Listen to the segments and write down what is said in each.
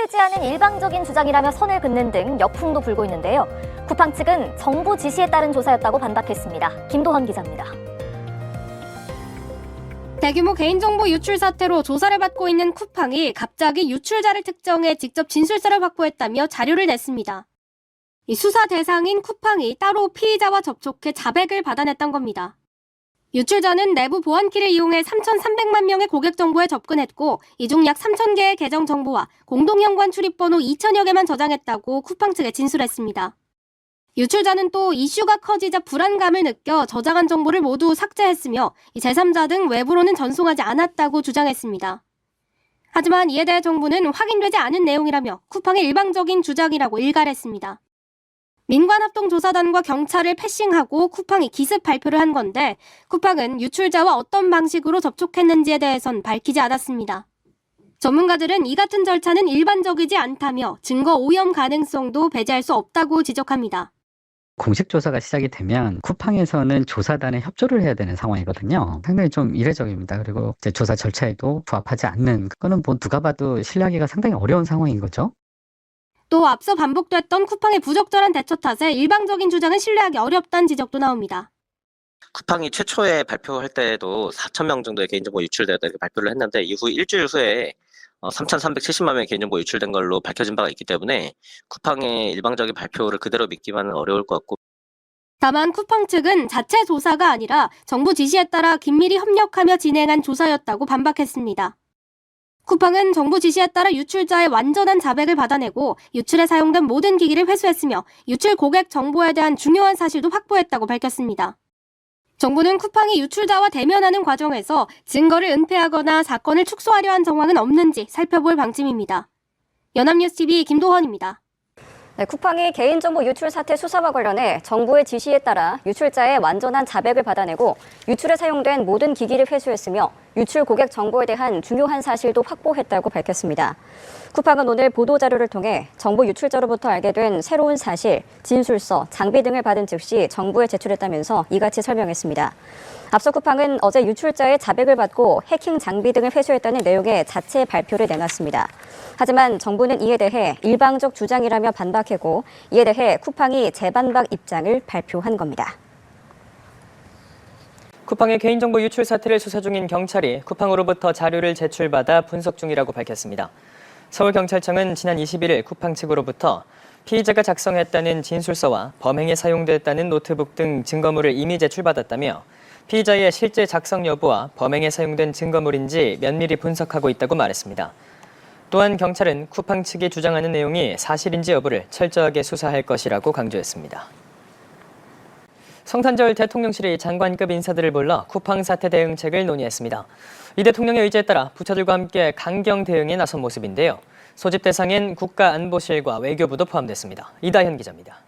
확인되지 않은 일방적인 주장이라며 선을 긋는 등 역풍도 불고 있는데요. 쿠팡 측은 정부 지시에 따른 조사였다고 반박했습니다. 김도헌 기자입니다. 대규모 개인정보 유출 사태로 조사를 받고 있는 쿠팡이 갑자기 유출자를 특정해 직접 진술서를 확보했다며 자료를 냈습니다. 이 수사 대상인 쿠팡이 따로 피의자와 접촉해 자백을 받아냈던 겁니다. 유출자는 내부 보안키를 이용해 3,300만 명의 고객 정보에 접근했고 이 중 약 3,000개의 계정 정보와 공동연관 출입번호 2,000여 개만 저장했다고 쿠팡 측에 진술했습니다. 유출자는 또 이슈가 커지자 불안감을 느껴 저장한 정보를 모두 삭제했으며 제3자 등 외부로는 전송하지 않았다고 주장했습니다. 하지만 이에 대해 정부는 확인되지 않은 내용이라며 쿠팡의 일방적인 주장이라고 일갈했습니다. 민관합동조사단과 경찰을 패싱하고 쿠팡이 기습 발표를 한 건데 쿠팡은 유출자와 어떤 방식으로 접촉했는지에 대해선 밝히지 않았습니다. 전문가들은 이 같은 절차는 일반적이지 않다며 증거 오염 가능성도 배제할 수 없다고 지적합니다. 공식 조사가 시작이 되면 쿠팡에서는 조사단에 협조를 해야 되는 상황이거든요. 상당히 좀 이례적입니다. 그리고 이제 조사 절차에도 부합하지 않는, 그거는 뭐 누가 봐도 신뢰하기가 상당히 어려운 상황인 거죠. 또 앞서 반복됐던 쿠팡의 부적절한 대처 탓에 일방적인 주장은 신뢰하기 어렵다는 지적도 나옵니다. 쿠팡이 최초에 발표할 때에도 4,000명 정도의 개인정보 유출되었다 이렇게 발표를 했는데 이후 일주일 후에 3,370만 명의 개인정보 유출된 걸로 밝혀진 바가 있기 때문에 쿠팡의 일방적인 발표를 그대로 믿기만은 어려울 것 같고. 다만 쿠팡 측은 자체 조사가 아니라 정부 지시에 따라 긴밀히 협력하며 진행한 조사였다고 반박했습니다. 쿠팡은 정부 지시에 따라 유출자의 완전한 자백을 받아내고 유출에 사용된 모든 기기를 회수했으며 유출 고객 정보에 대한 중요한 사실도 확보했다고 밝혔습니다. 정부는 쿠팡이 유출자와 대면하는 과정에서 증거를 은폐하거나 사건을 축소하려 한 정황은 없는지 살펴볼 방침입니다. 연합뉴스TV 김도헌입니다. 네, 쿠팡이 개인정보 유출 사태 수사와 관련해 정부의 지시에 따라 유출자의 완전한 자백을 받아내고 유출에 사용된 모든 기기를 회수했으며 유출 고객 정보에 대한 중요한 사실도 확보했다고 밝혔습니다. 쿠팡은 오늘 보도자료를 통해 정보 유출자로부터 알게 된 새로운 사실, 진술서, 장비 등을 받은 즉시 정부에 제출했다면서 이같이 설명했습니다. 앞서 쿠팡은 어제 유출자의 자백을 받고 해킹 장비 등을 회수했다는 내용의 자체 발표를 내놨습니다. 하지만 정부는 이에 대해 일방적 주장이라며 반박했고 이에 대해 쿠팡이 재반박 입장을 발표한 겁니다. 쿠팡의 개인정보 유출 사태를 수사 중인 경찰이 쿠팡으로부터 자료를 제출받아 분석 중이라고 밝혔습니다. 서울경찰청은 지난 21일 쿠팡 측으로부터 피의자가 작성했다는 진술서와 범행에 사용됐다는 노트북 등 증거물을 이미 제출받았다며 피의자의 실제 작성 여부와 범행에 사용된 증거물인지 면밀히 분석하고 있다고 말했습니다. 또한 경찰은 쿠팡 측이 주장하는 내용이 사실인지 여부를 철저하게 수사할 것이라고 강조했습니다. 성탄절 대통령실이 장관급 인사들을 불러 쿠팡 사태 대응책을 논의했습니다. 이 대통령의 의지에 따라 부처들과 함께 강경 대응에 나선 모습인데요. 소집 대상엔 국가안보실과 외교부도 포함됐습니다. 이다현 기자입니다.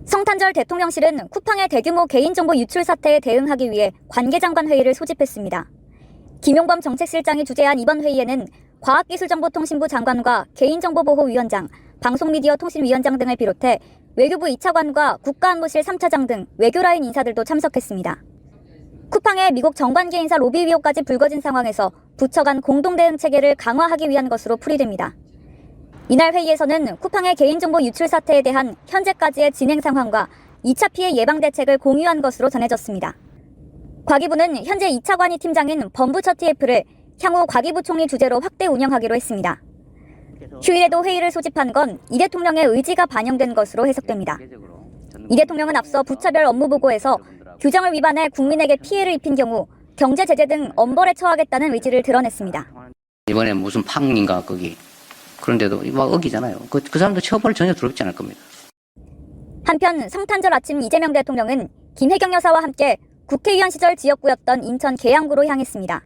성탄절 대통령실은 쿠팡의 대규모 개인정보 유출 사태에 대응하기 위해 관계장관 회의를 소집했습니다. 김용범 정책실장이 주재한 이번 회의에는 과학기술정보통신부 장관과 개인정보보호위원장, 방송미디어통신위원장 등을 비롯해 외교부 2차관과 국가안보실 3차장 등 외교라인 인사들도 참석했습니다. 쿠팡의 미국 정관계 인사 로비 의혹까지 불거진 상황에서 부처 간 공동대응 체계를 강화하기 위한 것으로 풀이됩니다. 이날 회의에서는 쿠팡의 개인정보 유출 사태에 대한 현재까지의 진행 상황과 2차 피해 예방 대책을 공유한 것으로 전해졌습니다. 과기부는 현재 2차관이 팀장인 범부처 TF를 향후 과기부 총리 주재로 확대 운영하기로 했습니다. 휴일에도 회의를 소집한 건 이 대통령의 의지가 반영된 것으로 해석됩니다. 이 대통령은 앞서 부처별 업무보고에서 규정을 위반해 국민에게 피해를 입힌 경우 경제 제재 등 엄벌에 처하겠다는 의지를 드러냈습니다. 이번에 무슨 팡인가 거기 그런데도 막 어기잖아요. 그 사람도 처벌 전혀 두렵지 않을 겁니다. 한편 성탄절 아침 이재명 대통령은 김혜경 여사와 함께 국회의원 시절 지역구였던 인천 계양구로 향했습니다.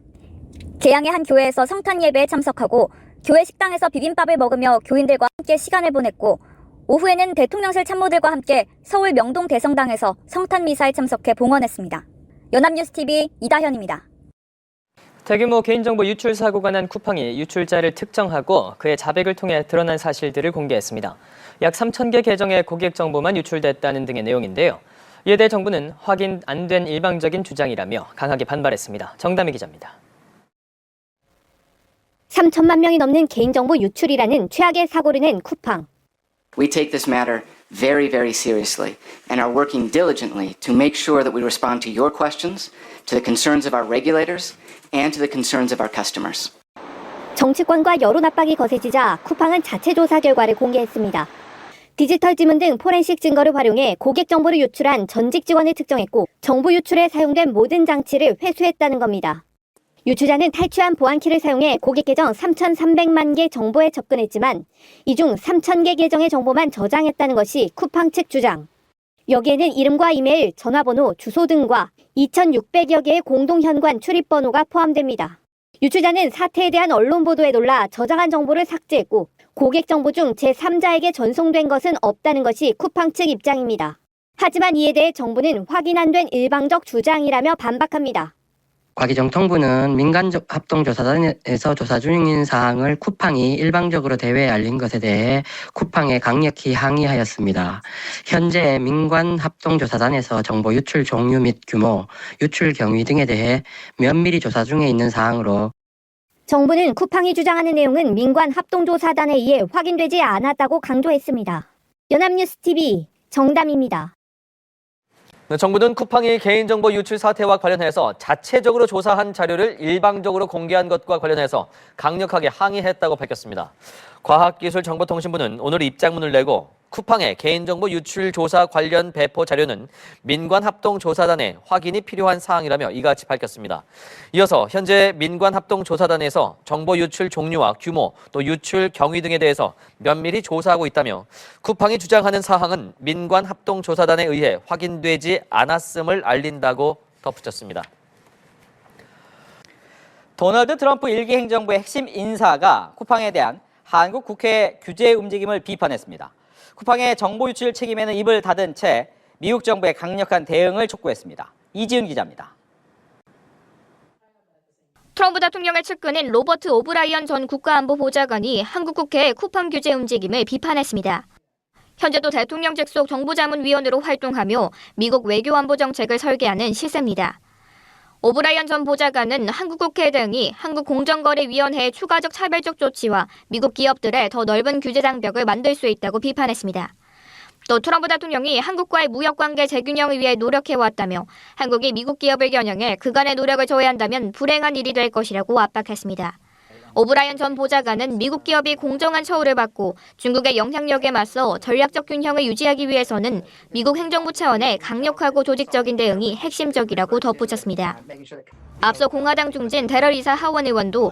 계양의 한 교회에서 성탄 예배에 참석하고 교회 식당에서 비빔밥을 먹으며 교인들과 함께 시간을 보냈고 오후에는 대통령실 참모들과 함께 서울 명동 대성당에서 성탄 미사에 참석해 봉헌했습니다. 연합뉴스TV 이다현입니다. 대규모 개인정보 유출 사고가 난 쿠팡이 유출자를 특정하고 그의 자백을 통해 드러난 사실들을 공개했습니다. 약 3,000개 계정의 고객 정보만 유출됐다는 등의 내용인데요. 이에 대해 정부는 확인 안 된 일방적인 주장이라며 강하게 반발했습니다. 정다미 기자입니다. 3천만 명이 넘는 개인정보 유출이라는 최악의 사고를 낸 쿠팡. We take this matter very, very seriously and are working diligently to make sure that we respond to your questions, to the concerns of our regulators, and to the concerns of our customers. 정치권과 여론 압박이 거세지자 쿠팡은 자체 조사 결과를 공개했습니다. 디지털 지문 등 포렌식 증거를 활용해 고객 정보를 유출한 전직 직원을 특정했고 정보 유출에 사용된 모든 장치를 회수했다는 겁니다. 유출자는 탈취한 보안키를 사용해 고객 계정 3,300만 개 정보에 접근했지만 이 중 3,000개 계정의 정보만 저장했다는 것이 쿠팡 측 주장. 여기에는 이름과 이메일, 전화번호, 주소 등과 2,600여 개의 공동 현관 출입번호가 포함됩니다. 유출자는 사태에 대한 언론 보도에 놀라 저장한 정보를 삭제했고 고객 정보 중 제3자에게 전송된 것은 없다는 것이 쿠팡 측 입장입니다. 하지만 이에 대해 정부는 확인 안 된 일방적 주장이라며 반박합니다. 과기정통부는 민간합동조사단에서 조사 중인 사항을 쿠팡이 일방적으로 대외에 알린 것에 대해 쿠팡에 강력히 항의하였습니다. 현재 민간합동조사단에서 정보 유출 종류 및 규모, 유출 경위 등에 대해 면밀히 조사 중에 있는 사항으로 정부는 쿠팡이 주장하는 내용은 민간합동조사단에 의해 확인되지 않았다고 강조했습니다. 연합뉴스TV 정담입니다. 정부는 쿠팡이 개인정보 유출 사태와 관련해서 자체적으로 조사한 자료를 일방적으로 공개한 것과 관련해서 강력하게 항의했다고 밝혔습니다. 과학기술정보통신부는 오늘 입장문을 내고 쿠팡의 개인정보 유출 조사 관련 배포 자료는 민관합동조사단의 확인이 필요한 사항이라며 이같이 밝혔습니다. 이어서 현재 민관합동조사단에서 정보 유출 종류와 규모, 또 유출 경위 등에 대해서 면밀히 조사하고 있다며 쿠팡이 주장하는 사항은 민관합동조사단에 의해 확인되지 않았음을 알린다고 덧붙였습니다. 도널드 트럼프 일기 행정부의 핵심 인사가 쿠팡에 대한 한국 국회 규제 움직임을 비판했습니다. 쿠팡의 정보 유출 책임에는 입을 닫은 채 미국 정부의 강력한 대응을 촉구했습니다. 이지은 기자입니다. 트럼프 대통령의 측근인 로버트 오브라이언 전 국가안보보좌관이 한국 국회의 쿠팡 규제 움직임을 비판했습니다. 현재도 대통령 직속 정보자문위원으로 활동하며 미국 외교안보 정책을 설계하는 시세입니다. 오브라이언 전 보좌관은 한국 국회 등이 한국공정거래위원회의 추가적 차별적 조치와 미국 기업들의 더 넓은 규제 장벽을 만들 수 있다고 비판했습니다. 또 트럼프 대통령이 한국과의 무역관계 재균형을 위해 노력해왔다며 한국이 미국 기업을 겨냥해 그간의 노력을 조회한다면 불행한 일이 될 것이라고 압박했습니다. 오브라이언 전 보좌관은 미국 기업이 공정한 처우를 받고 중국의 영향력에 맞서 전략적 균형을 유지하기 위해서는 미국 행정부 차원의 강력하고 조직적인 대응이 핵심적이라고 덧붙였습니다. 앞서 공화당 중진 데럴 이사 하원 의원도